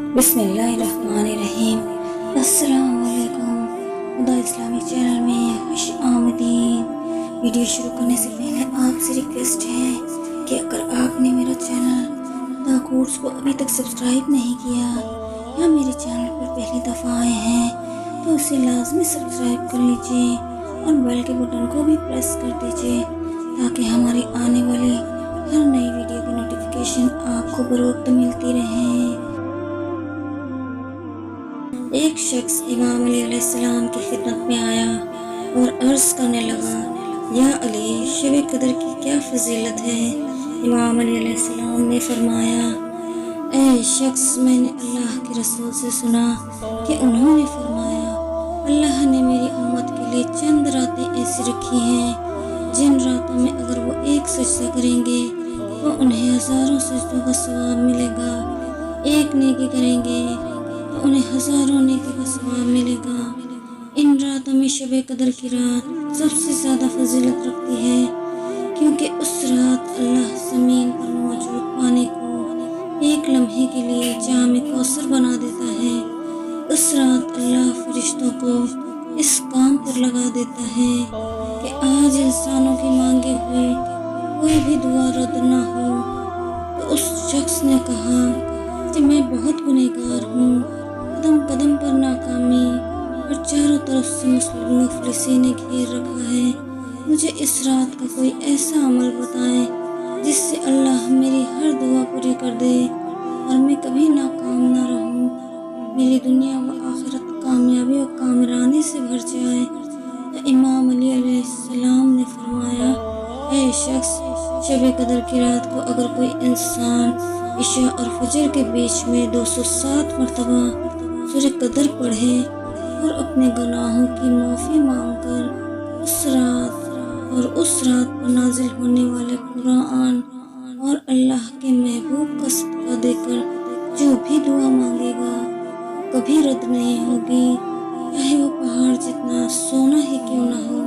बिस्मिल्लाहिर्रहमानिर्रहीम। अस्सलाम वालेकुम। खुदा इस्लामिक चैनल में खुश आमदीद। वीडियो शुरू करने से पहले आपसे रिक्वेस्ट है कि अगर आपने मेरा चैनल द कोर्स को अभी तक सब्सक्राइब नहीं किया या मेरे चैनल पर पहली दफ़ा आए हैं तो उसे लाजमी सब्सक्राइब कर लीजिए और बेल के बटन को भी प्रेस कर दीजिए ताकि हमारी आने वाली हर नई वीडियो की नोटिफिकेशन आपको बरोक्त मिलती रहे। एक शख्स इमाम अली अलैहिस्सलाम की खिदमत में आया और अर्ज़ करने लगा, या अली, शब कदर की क्या फजीलत है। इमाम अली अलैहिस्सलाम ने फरमाया, ऐ शख्स, मैंने अल्लाह के रसूल से सुना कि उन्होंने फरमाया, अल्लाह ने मेरी उम्मत के लिए चंद रातें ऐसी रखी हैं जिन रातों में अगर वो एक सजदा करेंगे तो उन्हें हज़ारों सजदों का सवाब मिलेगा, एक नेकी करेंगे तो उन्हें हज़ारों नेकी का सवाब मिलेगा। इन रातों में शब कदर की रात सबसे ज़्यादा फजीलत रखती है क्योंकि उस रात अल्लाह ज़मीन पर मौजूद पानी को एक लम्हे के लिए जाम कौसर बना देता है। उस रात अल्लाह फरिश्तों को इस काम पर लगा देता है कि आज इंसानों की मांगे हुए कोई भी दुआ रद्द ना हो। तो उस शख्स ने कहा कि मैं बहुत गुनहगार हूँ, कदम कदम पर नाकामी और चारों तरफ से मुफलिसी ने घेर रखा है। मुझे इस रात का कोई ऐसा अमल बताएं जिससे अल्लाह मेरी हर दुआ पूरी कर दे और मैं कभी नाकाम ना रहूं, मेरी दुनिया व आखिरत कामयाबी और कामरानी से भर जाए। तो इमाम अली अलैहिस्सलाम ने फरमाया, ऐ शख्स, शब कदर की रात को अगर कोई इंसान इशा और फजर के बीच में 207 मरतबा सूरह कदर पढ़े और अपने गुनाहों की माफ़ी मांगकर उस रात पर नाजिल होने वाले कुरान और अल्लाह के महबूब का सदका देकर जो भी दुआ मांगेगा कभी रद्द नहीं होगी, चाहे वो पहाड़ जितना सोना ही क्यों ना हो।